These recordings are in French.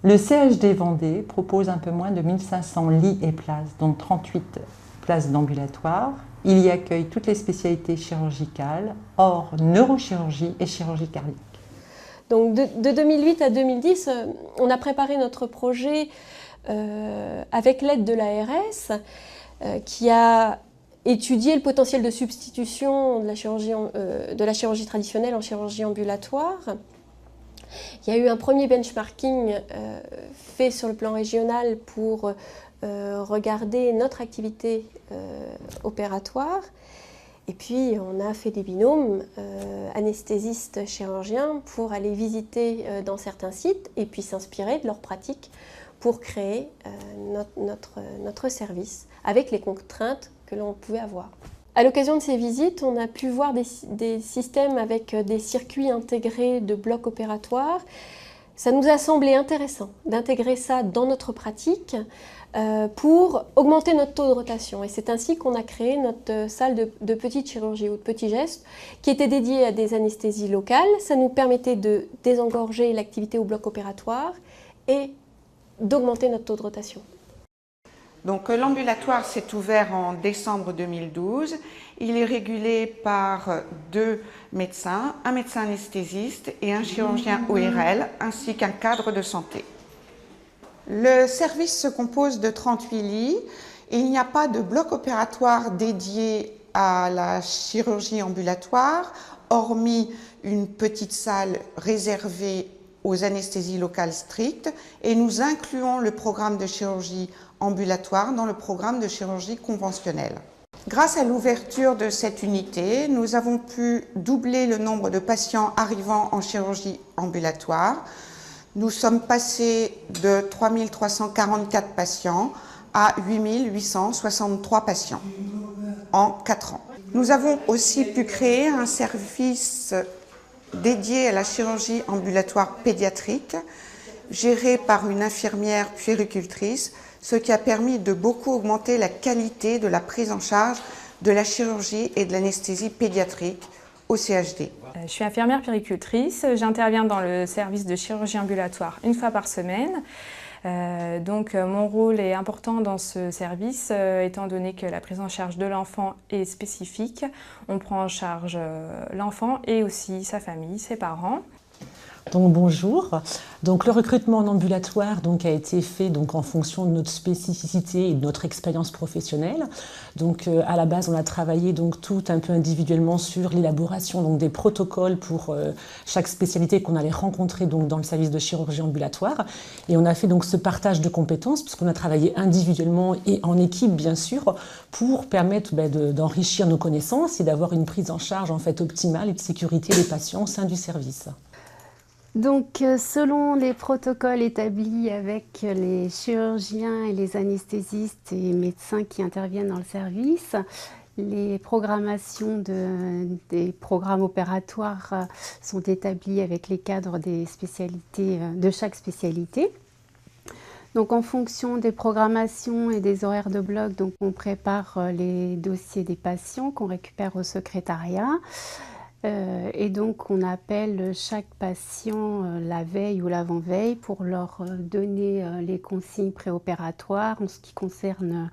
Le CHD Vendée propose un peu moins de 1500 lits et places, dont 38 places d'ambulatoire. Il y accueille toutes les spécialités chirurgicales, hors neurochirurgie et chirurgie cardiaque. Donc de 2008 à 2010, on a préparé notre projet avec l'aide de l'ARS qui a étudié le potentiel de substitution de la chirurgie traditionnelle en chirurgie ambulatoire. Il y a eu un premier benchmarking fait sur le plan régional pour regarder notre activité opératoire. Et puis on a fait des binômes anesthésistes-chirurgiens pour aller visiter dans certains sites et puis s'inspirer de leurs pratiques pour créer notre service avec les contraintes que l'on pouvait avoir. À l'occasion de ces visites, on a pu voir des systèmes avec des circuits intégrés de blocs opératoires. Ça nous a semblé intéressant d'intégrer ça dans notre pratique pour augmenter notre taux de rotation. Et c'est ainsi qu'on a créé notre salle de petite chirurgie ou de petits gestes qui était dédiée à des anesthésies locales. Ça nous permettait de désengorger l'activité au bloc opératoire et d'augmenter notre taux de rotation. Donc l'ambulatoire s'est ouvert en décembre 2012. Il est régulé par 2 médecins, un médecin anesthésiste et un chirurgien ORL, ainsi qu'un cadre de santé. Le service se compose de 38 lits et il n'y a pas de bloc opératoire dédié à la chirurgie ambulatoire, hormis une petite salle réservée aux anesthésies locales strictes, et nous incluons le programme de chirurgie ambulatoire dans le programme de chirurgie conventionnelle. Grâce à l'ouverture de cette unité, nous avons pu doubler le nombre de patients arrivant en chirurgie ambulatoire. Nous sommes passés de 3 344 patients à 8 863 patients en 4 ans. Nous avons aussi pu créer un service dédié à la chirurgie ambulatoire pédiatrique, géré par une infirmière puéricultrice, ce qui a permis de beaucoup augmenter la qualité de la prise en charge de la chirurgie et de l'anesthésie pédiatrique au CHD. Je suis infirmière puéricultrice, j'interviens dans le service de chirurgie ambulatoire une fois par semaine. Donc mon rôle est important dans ce service étant donné que la prise en charge de l'enfant est spécifique. On prend en charge l'enfant et aussi sa famille, ses parents. Donc bonjour. Donc le recrutement en ambulatoire a été fait en fonction de notre spécificité et de notre expérience professionnelle. Donc à la base on a travaillé tout un peu individuellement sur l'élaboration des protocoles pour chaque spécialité qu'on allait rencontrer dans le service de chirurgie ambulatoire. Et on a fait ce partage de compétences puisqu'on a travaillé individuellement et en équipe bien sûr pour permettre d'enrichir nos connaissances et d'avoir une prise en charge optimale et de sécurité des patients au sein du service. Donc, selon les protocoles établis avec les chirurgiens et les anesthésistes et médecins qui interviennent dans le service, les programmations des programmes opératoires sont établies avec les cadres des spécialités, de chaque spécialité. Donc, en fonction des programmations et des horaires de bloc, on prépare les dossiers des patients qu'on récupère au secrétariat. Et donc on appelle chaque patient la veille ou l'avant-veille pour leur donner les consignes préopératoires en ce qui concerne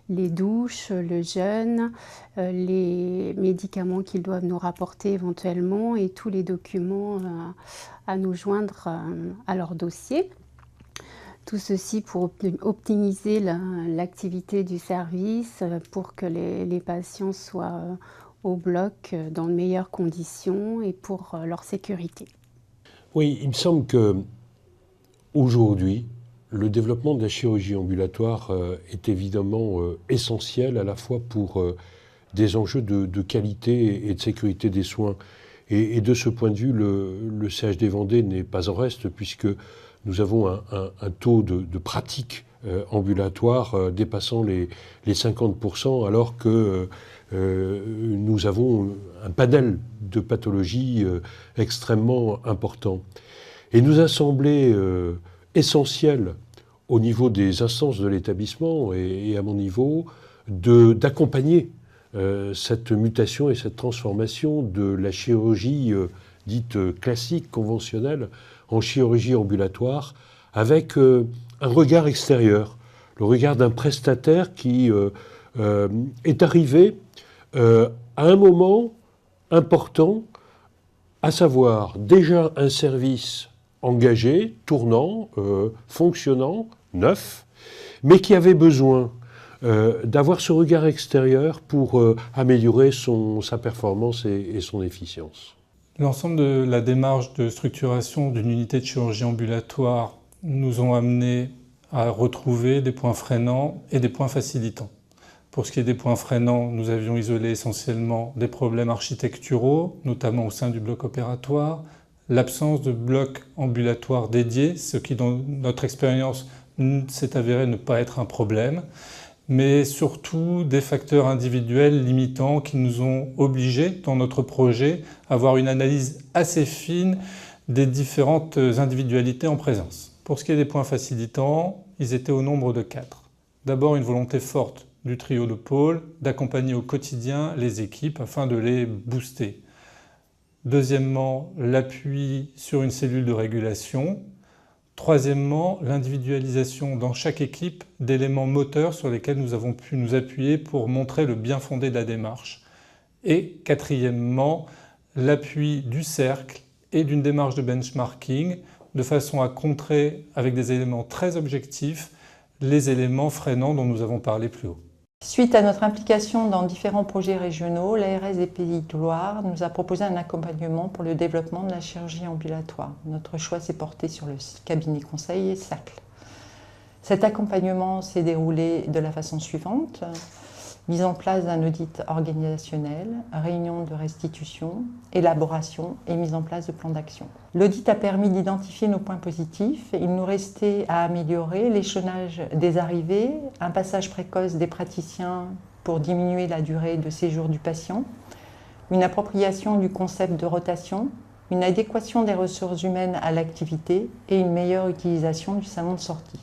les douches, le jeûne, les médicaments qu'ils doivent nous rapporter éventuellement et tous les documents à nous joindre à leur dossier. Tout ceci pour optimiser l'activité du service pour que les patients soient au bloc dans de meilleures conditions et pour leur sécurité. Oui, il me semble qu'aujourd'hui, le développement de la chirurgie ambulatoire est évidemment essentiel à la fois pour des enjeux de qualité et de sécurité des soins. Et de ce point de vue, le CHD Vendée n'est pas en reste puisque nous avons un taux de pratique ambulatoire dépassant les 50%, alors que nous avons un panel de pathologies extrêmement important. Et nous a semblé essentiel au niveau des instances de l'établissement et à mon niveau d'accompagner cette mutation et cette transformation de la chirurgie dite classique, conventionnelle, en chirurgie ambulatoire, avec un regard extérieur, le regard d'un prestataire qui est arrivé à un moment important, à savoir déjà un service engagé, tournant, fonctionnant, neuf, mais qui avait besoin d'avoir ce regard extérieur pour améliorer sa performance et son efficience. L'ensemble de la démarche de structuration d'une unité de chirurgie ambulatoire nous ont amené à retrouver des points freinants et des points facilitants. Pour ce qui est des points freinants, nous avions isolé essentiellement des problèmes architecturaux, notamment au sein du bloc opératoire, l'absence de bloc ambulatoire dédié, ce qui dans notre expérience s'est avéré ne pas être un problème, mais surtout des facteurs individuels limitants qui nous ont obligés, dans notre projet, à avoir une analyse assez fine des différentes individualités en présence. Pour ce qui est des points facilitants, ils étaient au nombre de 4. D'abord, une volonté forte du trio de pôle d'accompagner au quotidien les équipes afin de les booster. Deuxièmement, l'appui sur une cellule de régulation. Troisièmement, l'individualisation dans chaque équipe d'éléments moteurs sur lesquels nous avons pu nous appuyer pour montrer le bien fondé de la démarche. Et quatrièmement, l'appui du cercle et d'une démarche de benchmarking de façon à contrer avec des éléments très objectifs les éléments freinants dont nous avons parlé plus haut. Suite à notre implication dans différents projets régionaux, l'ARS des Pays de Loire nous a proposé un accompagnement pour le développement de la chirurgie ambulatoire. Notre choix s'est porté sur le cabinet conseil et Cercle. Cet accompagnement s'est déroulé de la façon suivante. Mise en place d'un audit organisationnel, réunion de restitution, élaboration et mise en place de plans d'action. L'audit a permis d'identifier nos points positifs. Il nous restait à améliorer l'échelonnage des arrivées, un passage précoce des praticiens pour diminuer la durée de séjour du patient, une appropriation du concept de rotation, une adéquation des ressources humaines à l'activité et une meilleure utilisation du salon de sortie.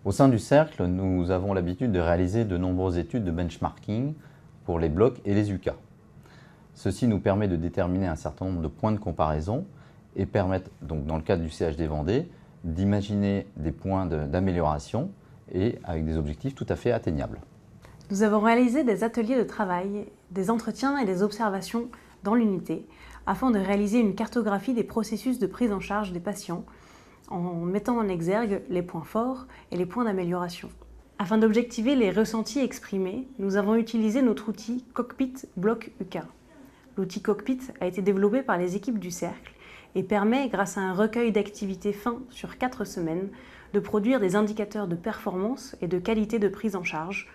Au sein du Cercle, nous avons l'habitude de réaliser de nombreuses études de benchmarking pour les blocs et les UK. Ceci nous permet de déterminer un certain nombre de points de comparaison et permettent, donc, dans le cadre du CHD Vendée, d'imaginer des points d'amélioration et avec des objectifs tout à fait atteignables. Nous avons réalisé des ateliers de travail, des entretiens et des observations dans l'unité afin de réaliser une cartographie des processus de prise en charge des patients en mettant en exergue les points forts et les points d'amélioration. Afin d'objectiver les ressentis exprimés, nous avons utilisé notre outil Cockpit Bloc UK. L'outil Cockpit a été développé par les équipes du Cercle et permet, grâce à un recueil d'activités fin sur 4 semaines, de produire des indicateurs de performance et de qualité de prise en charge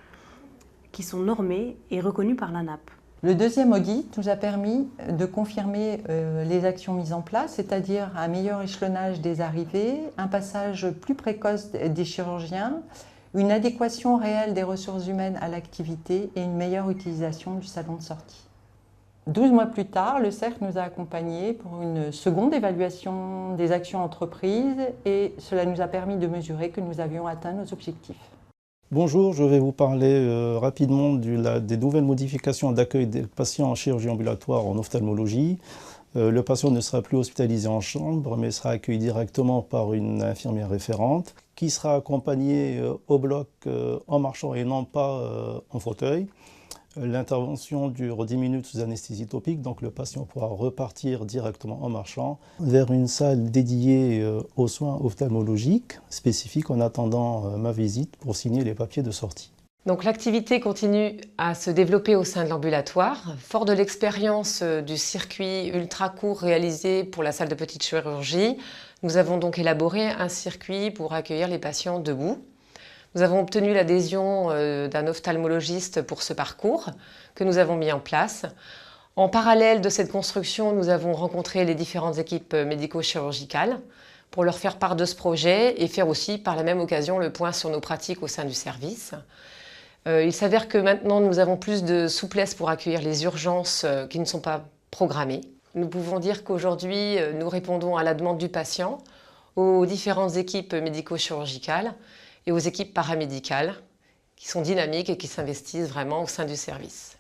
qui sont normés et reconnus par l'ANAP. Le deuxième audit nous a permis de confirmer les actions mises en place, c'est-à-dire un meilleur échelonnage des arrivées, un passage plus précoce des chirurgiens, une adéquation réelle des ressources humaines à l'activité et une meilleure utilisation du salon de sortie. 12 mois plus tard, le Cercle nous a accompagnés pour une seconde évaluation des actions entreprises et cela nous a permis de mesurer que nous avions atteint nos objectifs. Bonjour, je vais vous parler rapidement des nouvelles modifications d'accueil des patients en chirurgie ambulatoire en ophtalmologie. Le patient ne sera plus hospitalisé en chambre, mais sera accueilli directement par une infirmière référente qui sera accompagnée au bloc en marchant et non pas en fauteuil. L'intervention dure 10 minutes sous anesthésie topique, donc le patient pourra repartir directement en marchant vers une salle dédiée aux soins ophtalmologiques spécifiques en attendant ma visite pour signer les papiers de sortie. Donc l'activité continue à se développer au sein de l'ambulatoire. Fort de l'expérience du circuit ultra court réalisé pour la salle de petite chirurgie, nous avons donc élaboré un circuit pour accueillir les patients debout. Nous avons obtenu l'adhésion d'un ophtalmologiste pour ce parcours que nous avons mis en place. En parallèle de cette construction, nous avons rencontré les différentes équipes médico-chirurgicales pour leur faire part de ce projet et faire aussi par la même occasion le point sur nos pratiques au sein du service. Il s'avère que maintenant nous avons plus de souplesse pour accueillir les urgences qui ne sont pas programmées. Nous pouvons dire qu'aujourd'hui nous répondons à la demande du patient, aux différentes équipes médico-chirurgicales et aux équipes paramédicales qui sont dynamiques et qui s'investissent vraiment au sein du service.